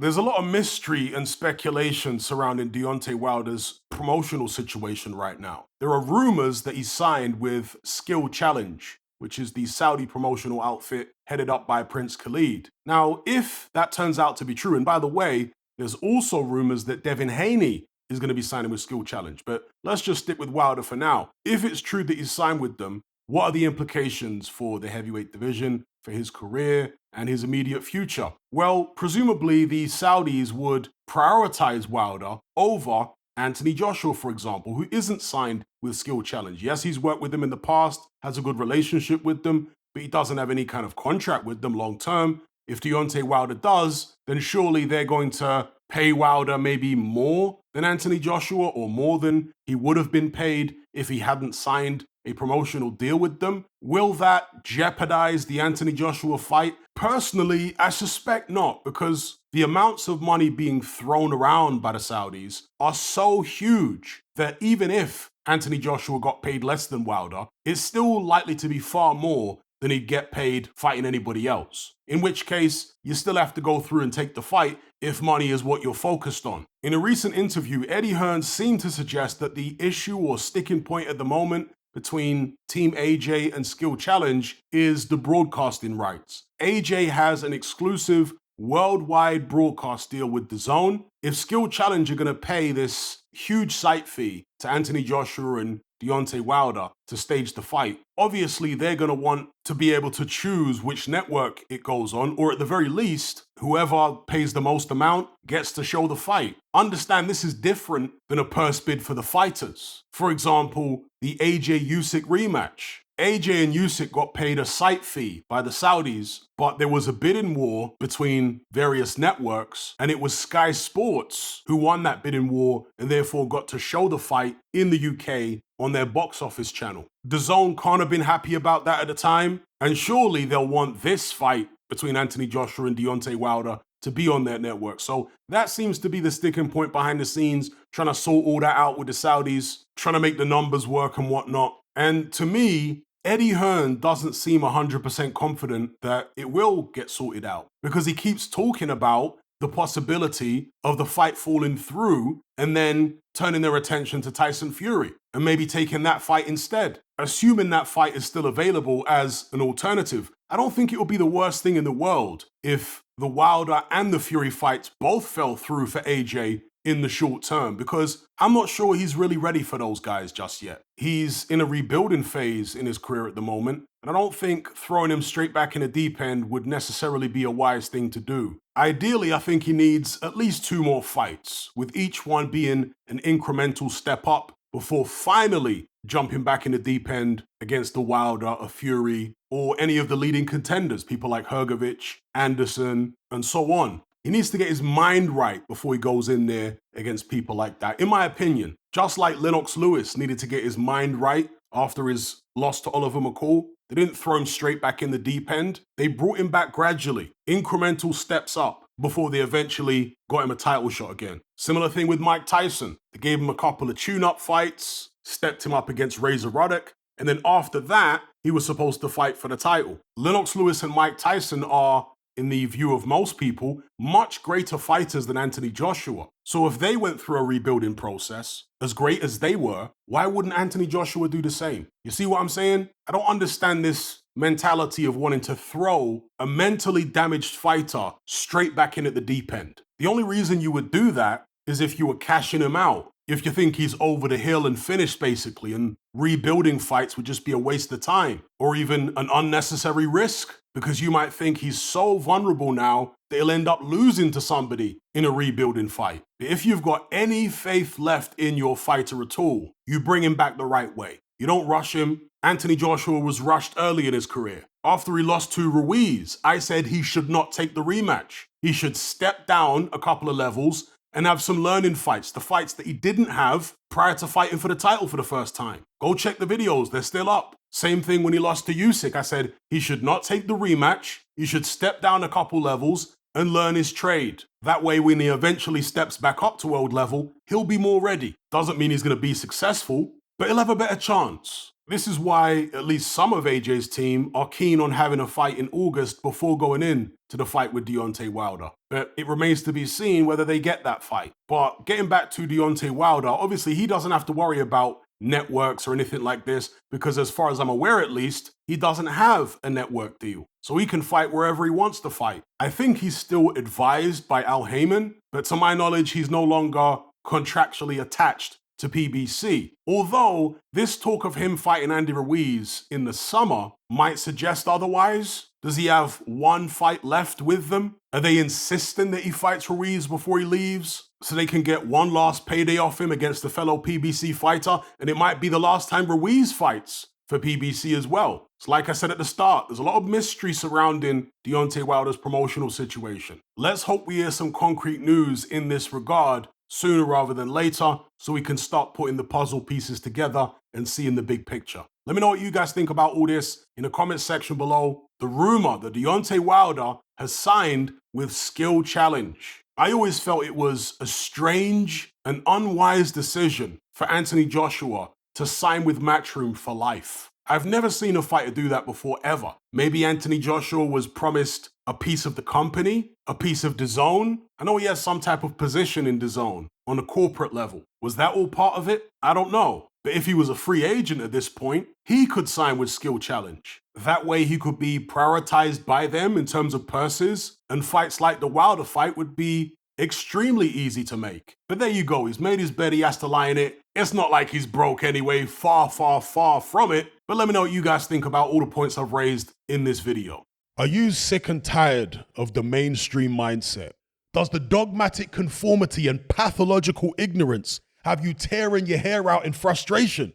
There's a lot of mystery and speculation surrounding Deontay Wilder's promotional situation right now. There are rumors that he's signed with Skill Challenge, which is the Saudi promotional outfit headed up by Prince Khalid. Now, if that turns out to be true, and by the way, there's also rumors that Devin Haney is going to be signing with Skill Challenge, but let's just stick with Wilder for now. If it's true that he's signed with them, what are the implications for the heavyweight division, for his career, and his immediate future? Well, presumably the Saudis would prioritize Wilder over Anthony Joshua, for example, who isn't signed with Skill Challenge. Yes, he's worked with them in the past, has a good relationship with them, but he doesn't have any kind of contract with them long term. If Deontay Wilder does, then surely they're going to pay Wilder maybe more than Anthony Joshua or more than he would have been paid if he hadn't signed a promotional deal with them. Will that jeopardize the Anthony Joshua fight? Personally, I suspect not, because the amounts of money being thrown around by the Saudis are so huge that even if Anthony Joshua got paid less than Wilder, it's still likely to be far more than he'd get paid fighting anybody else. In which case, you still have to go through and take the fight if money is what you're focused on. In a recent interview, Eddie Hearn seemed to suggest that the issue or sticking point at the moment between Team AJ and Skill Challenge is the broadcasting rights. AJ has an exclusive worldwide broadcast deal with DAZN. If Skill Challenge are going to pay this huge site fee to Anthony Joshua and Deontay Wilder to stage the fight, obviously they're going to want to be able to choose which network it goes on, or at the very least, whoever pays the most amount gets to show the fight. Understand this is different than a purse bid for the fighters. For example, the AJ Usyk rematch. AJ and Usyk got paid a site fee by the Saudis, but there was a bidding war between various networks, and it was Sky Sports who won that bidding war and therefore got to show the fight in the UK on their box office channel. DAZN can't have been happy about that at the time, and surely they'll want this fight between Anthony Joshua and Deontay Wilder to be on their network. So that seems to be the sticking point behind the scenes, trying to sort all that out with the Saudis, trying to make the numbers work and whatnot. And to me, Eddie Hearn doesn't seem 100% confident that it will get sorted out, because he keeps talking about the possibility of the fight falling through and then turning their attention to Tyson Fury and maybe taking that fight instead. Assuming that fight is still available as an alternative, I don't think it would be the worst thing in the world if the Wilder and the Fury fights both fell through for AJ in the short term, because I'm not sure he's really ready for those guys just yet. He's in a rebuilding phase in his career at the moment, and I don't think throwing him straight back in the deep end would necessarily be a wise thing to do. Ideally, I think he needs at least 2 more fights, with each one being an incremental step up before finally jumping back in the deep end against the Wilder, a Fury, or any of the leading contenders, people like Hrgovic, Anderson, and so on. He needs to get his mind right before he goes in there against people like that, in my opinion. Just like Lennox Lewis needed to get his mind right after his loss to Oliver McCall. They didn't throw him straight back in the deep end. They brought him back gradually, incremental steps up, before they eventually got him a title shot again. Similar thing with Mike Tyson. They gave him a couple of tune-up fights, stepped him up against Razor Ruddock, and then after that, he was supposed to fight for the title. Lennox Lewis and Mike Tyson are, in the view of most people, much greater fighters than Anthony Joshua. So if they went through a rebuilding process, as great as they were, why wouldn't Anthony Joshua do the same? You see what I'm saying? I don't understand this mentality of wanting to throw a mentally damaged fighter straight back in at the deep end. The only reason you would do that is if you were cashing him out. If you think he's over the hill and finished, basically, and rebuilding fights would just be a waste of time, or even an unnecessary risk, because you might think he's so vulnerable now that he'll end up losing to somebody in a rebuilding fight. But if you've got any faith left in your fighter at all, you bring him back the right way. You don't rush him. Anthony Joshua was rushed early in his career. After he lost to Ruiz, I said he should not take the rematch. He should step down a couple of levels and have some learning fights, the fights that he didn't have prior to fighting for the title for the first time. Go check the videos, they're still up. Same thing when he lost to Usyk. I said he should not take the rematch, he should step down a couple levels and learn his trade. That way, when he eventually steps back up to world level, he'll be more ready. Doesn't mean he's going to be successful, but he'll have a better chance. This is why at least some of AJ's team are keen on having a fight in August before going in to the fight with Deontay Wilder. But it remains to be seen whether they get that fight. But getting back to Deontay Wilder, obviously he doesn't have to worry about networks or anything like this because as far as I'm aware at least, he doesn't have a network deal. So he can fight wherever he wants to fight. I think he's still advised by Al Heyman, but to my knowledge, he's no longer contractually attached to PBC. Although this talk of him fighting Andy Ruiz in the summer might suggest otherwise. Does he have one fight left with them? Are they insisting that he fights Ruiz before he leaves so they can get one last payday off him against a fellow PBC fighter? And it might be the last time Ruiz fights for PBC as well. So like I said at the start, there's a lot of mystery surrounding Deontay Wilder's promotional situation. Let's hope we hear some concrete news in this regard sooner rather than later so we can start putting the puzzle pieces together and seeing the big picture. Let me know what you guys think about all this in the comment section below. The rumor that Deontay Wilder has signed with Skill Challenge. I always felt it was a strange and unwise decision for Anthony Joshua to sign with Matchroom for life. I've never seen a fighter do that before, ever. Maybe Anthony Joshua was promised a piece of the company, a piece of DAZN. I know he has some type of position in DAZN on a corporate level. Was that all part of it? I don't know. But if he was a free agent at this point, he could sign with Skill Challenge. That way he could be prioritized by them in terms of purses, and fights like the Wilder fight would be extremely easy to make. But there you go, he's made his bed, he has to lie in it. It's not like he's broke anyway, far from it. But let me know what you guys think about all the points I've raised in this video. Are you sick and tired of the mainstream mindset? Does the dogmatic conformity and pathological ignorance have you tearing your hair out in frustration?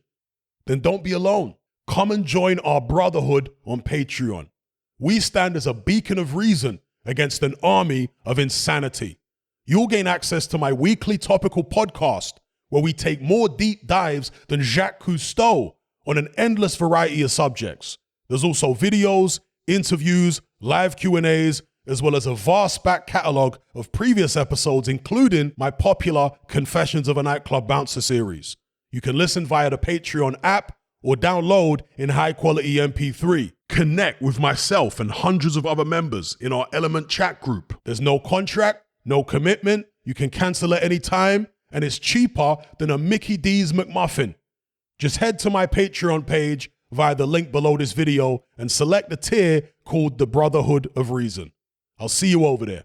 Then don't be alone. Come and join our brotherhood on Patreon. We stand as a beacon of reason against an army of insanity. You'll gain access to my weekly topical podcast where we take more deep dives than Jacques Cousteau on an endless variety of subjects. There's also videos, interviews, live Q&As, as well as a vast back catalogue of previous episodes, including my popular Confessions of a Nightclub Bouncer series. You can listen via the Patreon app or download in high-quality MP3. Connect with myself and hundreds of other members in our Element chat group. There's no contract, no commitment, you can cancel at any time, and it's cheaper than a Mickey D's McMuffin. Just head to my Patreon page via the link below this video and select the tier called the Brotherhood of Reason. I'll see you over there.